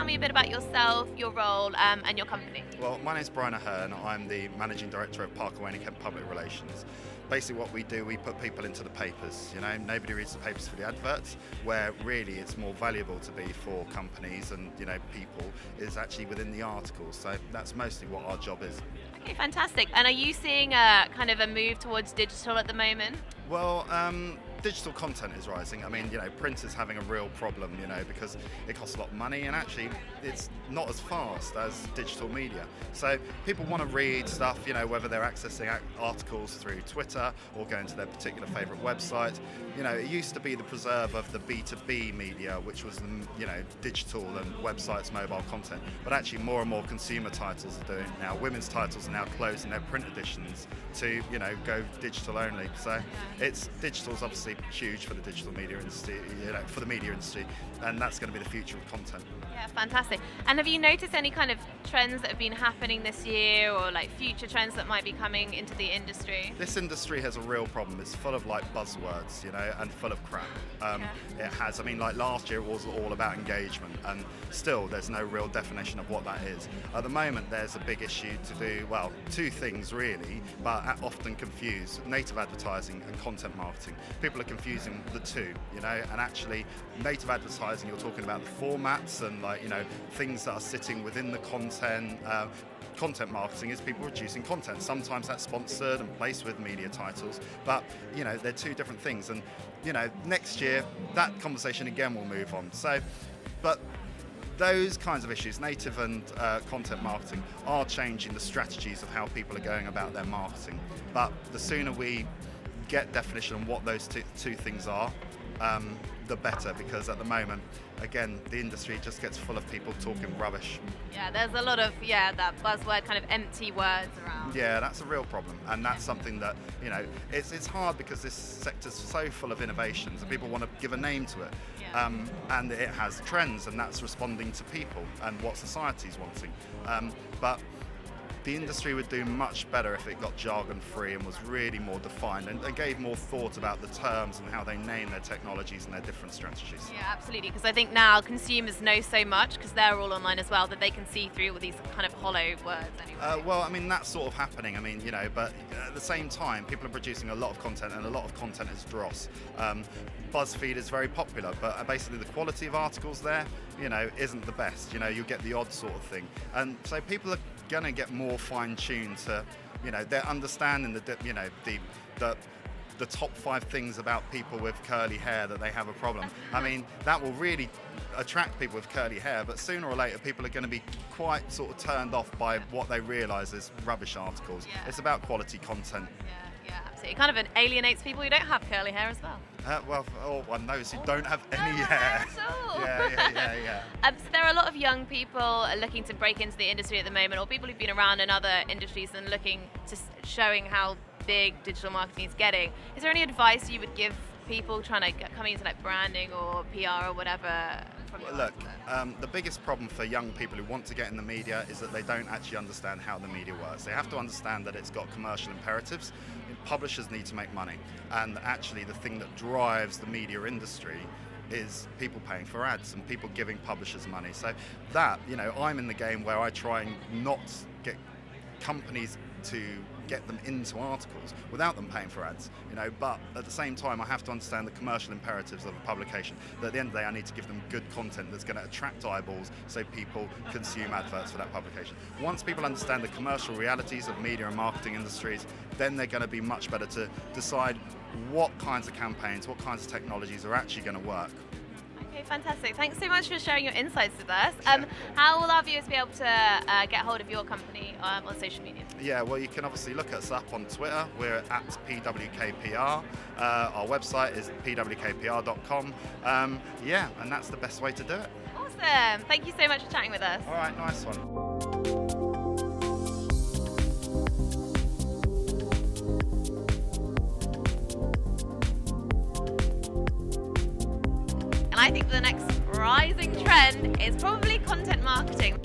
tell me a bit about yourself, your role, and your company? Well, my name's Brian Ahearne. I'm the Managing Director of Parker Wayne & Kemp Public Relations. Basically what we do, we put people into the papers. Nobody reads the papers for the adverts, where really it's more valuable to be for companies and, people, is actually within the articles. So that's mostly what our job is. Okay, fantastic. And are you seeing a kind of a move towards digital at the moment? Well, digital content is rising. Print is having a real problem, because it costs a lot of money and actually it's not as fast as digital media. So people want to read stuff, whether they're accessing articles through Twitter or going to their particular favorite website. It used to be the preserve of the B2B media, which was digital and websites, mobile content. But actually more and more consumer titles are doing it now. Women's titles are now closing their print editions to, go digital only. So digital's obviously huge for the digital media industry, for the media industry, and that's going to be the future of content. Yeah, fantastic. And have you noticed any kind of trends that have been happening this year, or like future trends that might be coming into the industry? This industry has a real problem. It's full of buzzwords, and full of crap. It has. Last year it was all about engagement, and still there's no real definition of what that is. At the moment there's a big issue to do, well, two things really, but often confuse native advertising and content marketing. People are confusing the two, and actually native advertising, you're talking about the formats and things that are sitting within the content. Content marketing is people producing content. Sometimes that's sponsored and placed with media titles, but they're two different things. And next year that conversation again will move on. But those kinds of issues, native and content marketing, are changing the strategies of how people are going about their marketing. But the sooner we get definition on what those two things are, the better, because at the moment, again, the industry just gets full of people talking rubbish. Yeah, there's a lot of, that buzzword kind of empty words around. Yeah, that's a real problem, and that's something that, it's hard because this sector's so full of innovations and people want to give a name to it. Yeah. And it has trends, and that's responding to people and what society's wanting. But the industry would do much better if it got jargon free and was really more defined and gave more thought about the terms and how they name their technologies and their different strategies. Yeah, absolutely, because I think now consumers know so much, because they're all online as well, that they can see through all these kind of hollow words anyway. That's sort of happening, but at the same time, people are producing a lot of content, and a lot of content is dross. BuzzFeed is very popular, but basically the quality of articles there, isn't the best. You get the odd sort of thing. And so people are going to get more fine-tuned to, they're understanding the top 5 things about people with curly hair that they have a problem. That will really attract people with curly hair, but sooner or later people are going to be quite sort of turned off by what they realise is rubbish articles. Yeah. It's about quality content. Yeah, absolutely. It kind of alienates people who don't have curly hair as well. One knows who don't have any hair. Yeah. So there are a lot of young people looking to break into the industry at the moment, or people who've been around in other industries and looking to showing how big digital marketing is getting. Is there any advice you would give people trying to come into branding or PR or whatever? Look, the biggest problem for young people who want to get in the media is that they don't actually understand how the media works. They have to understand that it's got commercial imperatives. Publishers need to make money, and actually the thing that drives the media industry is people paying for ads and people giving publishers money. So that, I'm in the game where I try and not get companies to get them into articles without them paying for ads, but at the same time I have to understand the commercial imperatives of a publication, that at the end of the day I need to give them good content that's going to attract eyeballs so people consume adverts for that publication. Once people understand the commercial realities of media and marketing industries, then they're going to be much better to decide what kinds of campaigns, what kinds of technologies are actually going to work. Okay, fantastic. Thanks so much for sharing your insights with us. How will our viewers be able to get hold of your company on social media? Yeah, well, you can obviously look us up on Twitter. We're at PWKPR. Our website is pwkpr.com. And that's the best way to do it. Awesome. Thank you so much for chatting with us. All right, nice one. I think the next rising trend is probably content marketing.